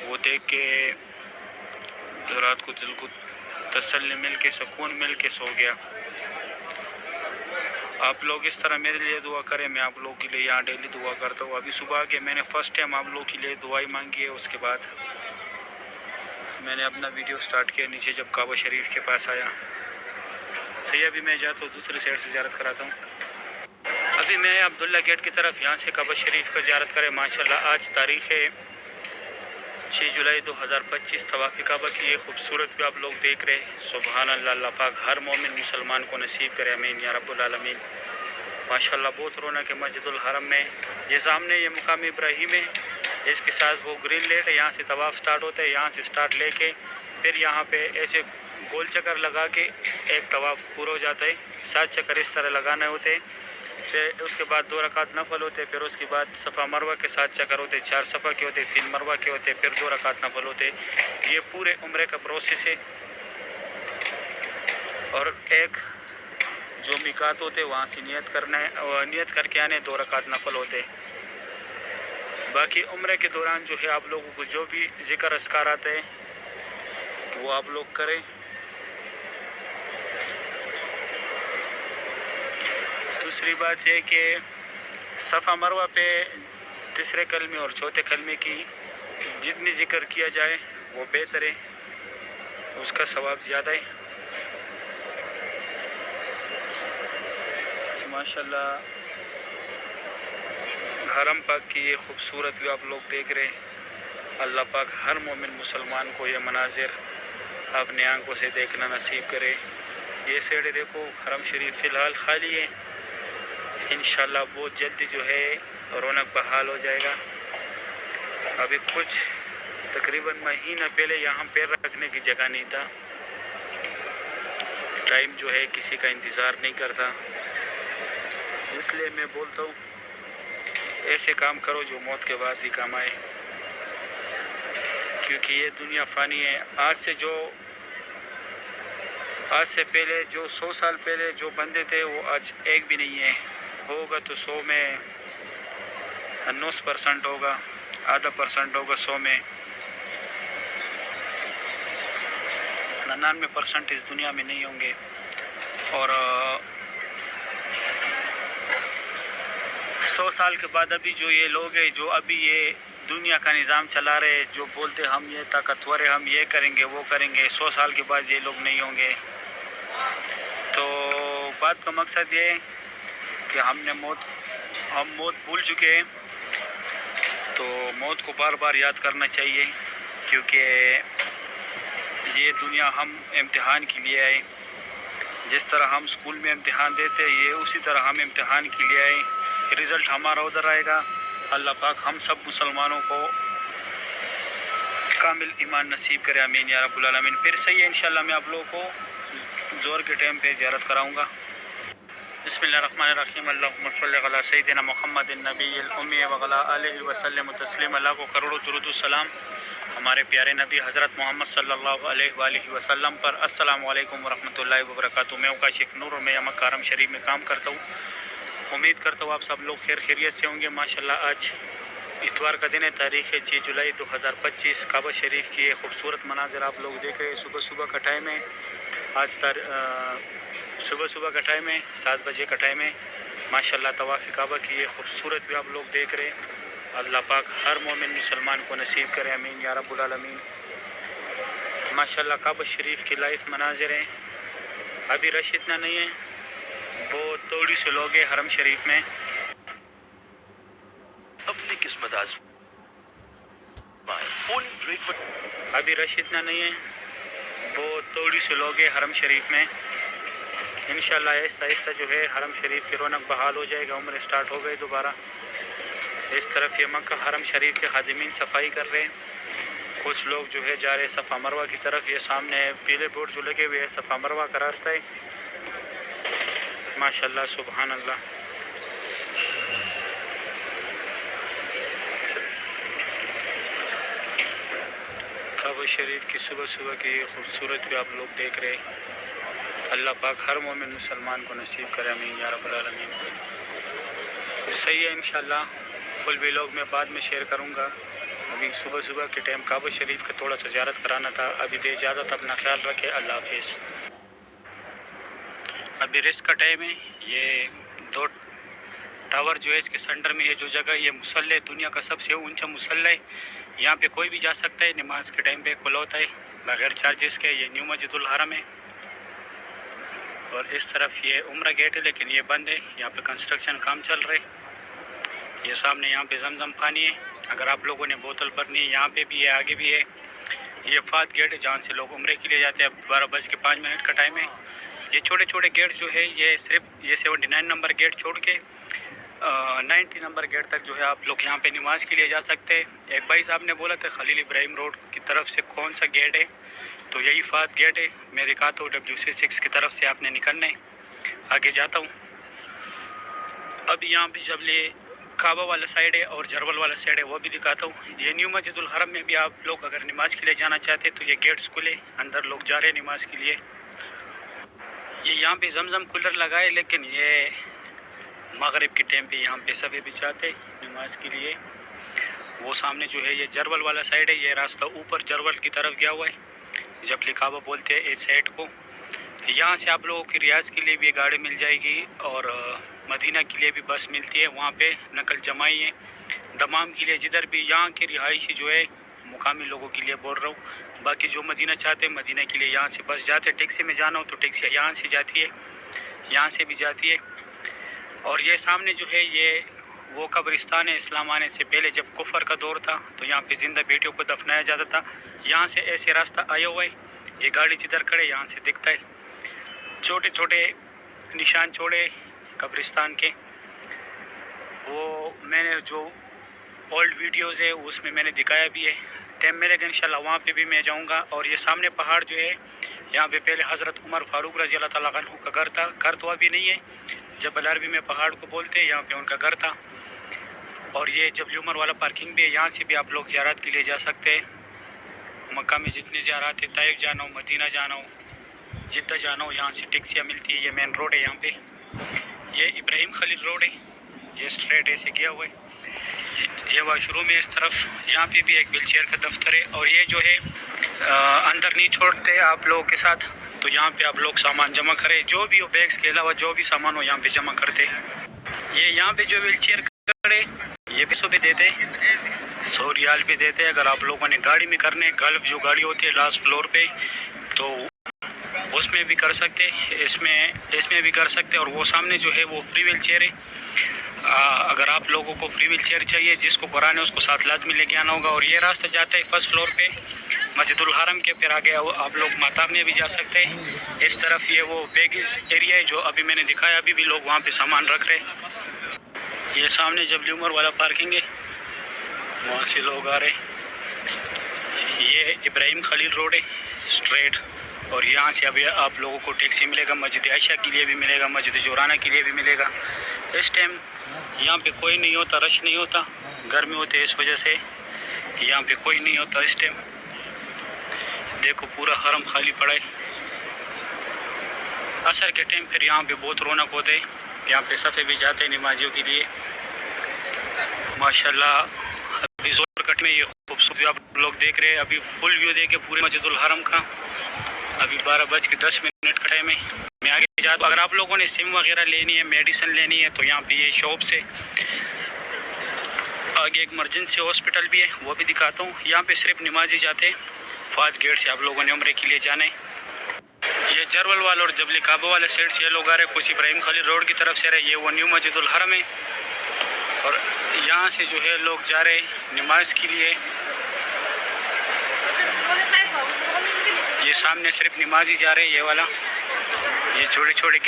وہ دیکھ کے رات کو دل کو تسلی مل کے سکون مل کے سو گیا۔ آپ لوگ اس طرح میرے لیے دعا کریں، میں آپ لوگوں کے لیے یہاں ڈیلی دعا کرتا ہوں۔ ابھی صبح کے میں نے فرسٹ ٹائم آپ لوگوں کے لیے دعائی مانگی ہے، اس کے بعد میں نے اپنا ویڈیو سٹارٹ کیا نیچے جب کعبہ شریف کے پاس آیا۔ صحیح، ابھی میں جاتا ہوں دوسری سائڈ سے زیارت کراتا ہوں۔ ابھی میں عبداللہ گیٹ کی طرف یہاں سے کعبہ شریف کا زیارت کرے۔ ماشاءاللہ آج تاریخ ہے 6 جولائی 2025۔ طواف کعبہ کی یہ خوبصورت بھی آپ لوگ دیکھ رہے ہیں۔ سبحان اللہ، اللہ پاک ہر مومن مسلمان کو نصیب کرے، آمین یا رب العالمین۔ ماشاءاللہ بہت رونق ہے مسجد الحرم میں۔ یہ سامنے یہ مقام ابراہیم ہے، اس کے ساتھ وہ گرین لیٹ ہے، یہاں سے طواف سٹارٹ ہوتا ہے۔ یہاں سے سٹارٹ لے کے پھر یہاں پہ ایسے گول چکر لگا کے ایک طواف پورا ہو جاتا ہے۔ 7 چکر اس طرح لگانے ہوتے ہیں، پھر اس کے بعد 2 رکعت نفل ہوتے ہیں، پھر اس کے بعد صفا مروہ کے 7 چکر ہوتے ہیں، 4 صفا کے ہوتے ہیں، 3 مروہ کے ہوتے ہیں، پھر 2 رکعت نفل ہوتے ہیں۔ یہ پورے عمرے کا پروسیس ہے۔ اور ایک جو میقات ہوتے وہاں سے نیت کر کے آنے، 2 رکعت نفل ہوتے۔ باقی عمرے کے دوران جو ہے آپ لوگوں کو جو بھی ذکر اذکار آتے ہیں وہ آپ لوگ کریں۔ دوسری بات ہے کہ صفا مروہ پہ تیسرے کلمے اور چوتھے کلمے کی جتنی ذکر کیا جائے وہ بہتر ہے، اس کا ثواب زیادہ ہے۔ ماشاءاللہ حرم پاک کی یہ خوبصورت بھی آپ لوگ دیکھ رہے ہیں۔ اللہ پاک ہر مومن مسلمان کو یہ مناظر اپنے آنکھوں سے دیکھنا نصیب کرے۔ یہ سیڑھے دیکھو، حرم شریف فی الحال خالی ہے، انشاءاللہ بہت جلدی جو ہے رونق بحال ہو جائے گا۔ ابھی کچھ تقریباً مہینہ پہلے یہاں پیر رکھنے کی جگہ نہیں تھا۔ ٹائم جو ہے کسی کا انتظار نہیں کرتا، اس لیے میں بولتا ہوں ایسے کام کرو جو موت کے بعد ہی کام آئے، کیونکہ یہ دنیا فانی ہے۔ آج سے پہلے جو 100 سال پہلے جو بندے تھے وہ آج ایک بھی نہیں ہے۔ ہوگا تو 100 میں 90% ہوگا، آدھا % ہوگا 100 میں، 99% اس دنیا میں نہیں ہوں گے۔ اور 100 سال کے بعد ابھی جو یہ لوگ ہیں جو ابھی یہ دنیا کا نظام چلا رہے، جو بولتے ہم یہ طاقتور ہیں، ہم یہ کریں گے وہ کریں گے، 100 سال کے بعد یہ لوگ نہیں ہوں گے۔ تو بات کا مقصد یہ ہے کہ ہم موت بھول چکے ہیں، تو موت کو بار بار یاد کرنا چاہیے، کیونکہ یہ دنیا ہم امتحان کے لیے آئے۔ جس طرح ہم اسکول میں امتحان دیتے ہیں، یہ اسی طرح ہم امتحان کے لیے آئے۔ رزلٹ ہمارا ادھر آئے گا۔ اللہ پاک ہم سب مسلمانوں کو کامل ایمان نصیب کرے، آمین یا رب العالمین۔ پھر صحیح ہے، انشاءاللہ میں آپ لوگوں کو زور کے ٹائم پہ زیارت کراؤں گا۔ بسم اللہ الرحمن الرحیم، اللہم صلی علی سیدنا محمد النبی الامی وعلی آلہ وسلم تسلیم۔ اللہ کو کروڑوں درود و سلام ہمارے پیارے نبی حضرت محمد صلی اللہ علیہ وآلہ وسلم پر۔ السلام علیکم ورحمۃ اللہ وبرکاتہ۔ میں کاشف نور اور میں مکہ حرم شریف میں کام کرتا ہوں۔ امید کرتا ہوں آپ سب لوگ خیر خیریت سے ہوں گے۔ ماشاءاللہ آج اتوار کا دن ہے، تاریخ ہے 6 جولائی 2025۔ کعبہ شریف کی یہ خوبصورت مناظر آپ لوگ دیکھ رہے ہیں۔ صبح کا ٹائم ہے، آج صبح کا ٹائم ہے، 7 بجے کا ٹائم ہے۔ ماشاءاللہ طواف کعبہ کی یہ خوبصورت بھی آپ لوگ دیکھ رہے ہیں۔ اللہ پاک ہر مومن مسلمان کو نصیب کرے، آمین یا رب العالمین۔ ماشاءاللہ کعبہ شریف کی لائف مناظر ہیں۔ ابھی رش اتنا نہیں ہے، وہ تھوڑی سے لوگ ہیں حرم شریف میں۔ اپنی قسمت ابھی رش اتنا نہیں ہے، وہ تھوڑی سے لوگ ہیں حرم شریف میں۔ انشاءاللہ آہستہ آہستہ جو ہے حرم شریف کی رونق بحال ہو جائے گا۔ عمرے سٹارٹ ہو گئے دوبارہ۔ اس طرف یہ مکہ حرم شریف کے خادمین صفائی کر رہے ہیں، کچھ لوگ جو ہے جا رہے صفا مروہ کی طرف۔ یہ سامنے پیلے بورڈ جو لگے ہوئے ہیں صفا مروہ کا راستہ ہے۔ ماشاءاللہ سبحان اللہ۔ کعبہ شریف کی صبح کی یہ خوبصورت بھی آپ لوگ دیکھ رہے ہیں۔ اللہ پاک ہر مومن مسلمان کو نصیب کرے، آمین یا رب العالمین۔ صحیح ہے، انشاءاللہ فل ویلاگ میں بعد میں شیئر کروں گا۔ ابھی صبح صبح کے ٹائم کعبہ شریف کا تھوڑا سا زیارت کرانا تھا. ابھی دے اجازت, اپنا خیال رکھے, اللہ حافظ. ابھی ریسٹ کا ٹائم ہے. یہ دو ٹاور جو ہے اس کے سینٹر میں ہے جو جگہ, یہ مصلی دنیا کا سب سے اونچا مصلی ہے. یہاں پہ کوئی بھی جا سکتا ہے, نماز کے ٹائم پہ کھلا ہوتا ہے بغیر چارجز کے. یہ نیو مسجد الحرم ہے. اور اس طرف یہ عمرہ گیٹ ہے لیکن یہ بند ہے, یہاں پہ کنسٹرکشن کام چل رہا ہے. یہ سامنے یہاں پہ زمزم پانی ہے, اگر آپ لوگوں نے بوتل بھرنی ہے یہاں پہ بھی ہے, آگے بھی ہے. یہ فات گیٹ ہے جہاں سے لوگ عمرے کے لیے جاتے ہیں. اب 12:05 کا ٹائم ہے. یہ چھوٹے چھوٹے گیٹ جو ہے یہ صرف یہ 79 نمبر گیٹ چھوڑ کے 90 نمبر گیٹ تک جو ہے آپ لوگ یہاں پہ نماز کے لیے جا سکتے ہیں. ایک بھائی صاحب نے بولا تھا خلیل ابراہیم روڈ کی طرف سے کون سا گیٹ ہے, تو یہی فات گیٹ ہے. میں دکھاتا ہوں, WC6 کی طرف سے آپ نے نکلنا ہے. آگے جاتا ہوں. اب یہاں پہ جب یہ کعبہ والا سائڈ ہے اور جرول والا سائڈ ہے وہ بھی دکھاتا ہوں. یہ نیو مسجد الحرم میں بھی آپ لوگ اگر نماز کے لیے جانا چاہتے ہیں تو یہ گیٹس کھلے, اندر لوگ جا رہے ہیں نماز کے لیے. یہ یہاں پہ زمزم کولر لگائے لیکن یہ مغرب کے ٹائم پہ یہاں پہ سبھی بچاتے نماز کے لیے. وہ سامنے جو ہے یہ جرول والا سائڈ ہے. یہ راستہ اوپر جرول کی طرف گیا ہوا ہے, جبل کعبہ بولتے ہیں اس سائڈ کو. یہاں سے آپ لوگوں کی ریاض کے لیے بھی گاڑی مل جائے گی اور مدینہ کے لیے بھی بس ملتی ہے. وہاں پہ نقل جمائی ہے. دمام کے لیے جدھر بھی یہاں کے رہائشی جو ہے مقامی لوگوں کے لیے بول رہا ہوں. باقی جو مدینہ چاہتے ہیں مدینہ کے لیے یہاں سے بس جاتے. ٹیکسی میں جانا ہو تو ٹیکسی یہاں سے جاتی ہے, یہاں سے بھی جاتی ہے. اور یہ سامنے جو ہے یہ وہ قبرستان ہے. اسلام آنے سے پہلے جب کفر کا دور تھا تو یہاں پہ زندہ بیٹیوں کو دفنایا جاتا تھا. یہاں سے ایسے راستہ آیا ہوا ہے. یہ گاڑی جدھر کھڑے یہاں سے دکھتا ہے. چھوٹے چھوٹے نشان چھوڑے قبرستان کے. وہ میں نے جو اولڈ ویڈیوز ہے اس میں نے دکھایا بھی ہے. ٹائم ملے گا انشاءاللہ وہاں پہ بھی میں جاؤں گا. اور یہ سامنے پہاڑ جو ہے یہاں پہ پہلے حضرت عمر فاروق رضی اللہ تعالیٰ عنہ کا گھر تھا. گھر تو ابھی نہیں ہے, جبل عربی میں پہاڑ کو بولتے ہیں, یہاں پہ ان کا گھر تھا. اور یہ جبل عمر والا پارکنگ بھی ہے, یہاں سے بھی آپ لوگ زیارت کے لیے جا سکتے ہیں. مکہ میں جتنی زیارات ہے, طائف جانا ہو, مدینہ جانا ہو, جدہ جانا ہو, یہاں سے ٹیکسیاں ملتی ہے. یہ مین روڈ ہے یہاں پہ. یہ ابراہیم خلیل روڈ ہے, یہ اسٹریٹ ایسے کیا ہوا ہے. یہ واش روم ہے اس طرف. یہاں پہ بھی ایک ویل چیئر کا دفتر ہے. اور یہ جو ہے اندر نہیں چھوڑتے آپ لوگوں کے ساتھ, تو یہاں پہ آپ لوگ سامان جمع کریں. جو بھی ہو بیگس کے علاوہ جو بھی سامان ہو یہاں پہ جمع کرتے. یہ یہاں پہ جو ویل چیئر کھڑے یہ بھی صبح دیتے 100 ریال بھی دیتے. اگر آپ لوگوں نے گاڑی میں کرنے, گلف جو گاڑی ہوتی ہے لاسٹ فلور پہ, تو اس میں بھی کر سکتے, اس میں بھی کر سکتے. اور وہ سامنے جو ہے وہ فری ویل چیئر ہے. اگر آپ لوگوں کو فری ویل چیئر چاہیے, جس کو قرآن ہے اس کو ساتھ لازمی لے کے آنا ہوگا. اور یہ راستہ جاتا ہے فرسٹ فلور پہ مسجد الحرم کے. پھر آگے آپ لوگ ماتاب میں بھی جا سکتے ہیں. اس طرف یہ وہ بیگز ایریا ہے جو ابھی میں نے دکھایا, ابھی بھی لوگ وہاں پہ سامان رکھ رہے. یہ سامنے جبل عمر والا پارکنگ ہے, وہاں سے لوگ آ رہے. یہ ابراہیم خلیل روڈ ہے اسٹریٹ. اور یہاں سے ابھی آپ لوگوں کو ٹیکسی ملے گا. مسجد عائشہ کے لیے بھی ملے گا, مسجد جورانہ کے لیے بھی ملے گا. اس ٹائم یہاں پہ کوئی نہیں ہوتا, رش نہیں ہوتا, گرمی ہوتی ہے اس وجہ سے یہاں پہ کوئی نہیں ہوتا اس ٹائم. دیکھو پورا حرم خالی پڑا ہے. عصر کے ٹائم پھر یہاں پہ بہت رونق ہوتے ہے. یہاں پہ صفے بھی جاتے ہیں نمازیوں کے لیے ماشاءاللہ. ابھی زور کٹ میں یہ خوبصورت آپ لوگ دیکھ رہے ہیں. ابھی فل ویو دیکھے پورے مسجد الحرم کا. ابھی 12:10 کا ٹائم ہے. میں آگے جاتا ہوں. اگر آپ لوگوں نے سم وغیرہ لینی ہے, میڈیسن لینی ہے, تو یہاں پہ یہ شاپ سے آگے ایک ایمرجنسی ہاسپٹل بھی ہے, وہ بھی دکھاتا ہوں. یہاں پہ صرف نمازی جاتے ہیں. فات گیٹ سے آپ لوگوں نے عمرے کے لیے جانا ہے. یہ جرول والا اور جبل کعبہ والے سائڈ سے یہ لوگ آ رہے, کچھ ابراہیم خلیل روڈ کی طرف سے آ رہے. یہ وہ نیو مسجد الحرم ہے. اور یہاں سے جو ہے لوگ جا رہے نماز کے لیے. یہ سامنے صرف نمازی جا رہے, یہ والا, یہ چھوٹے چھوٹے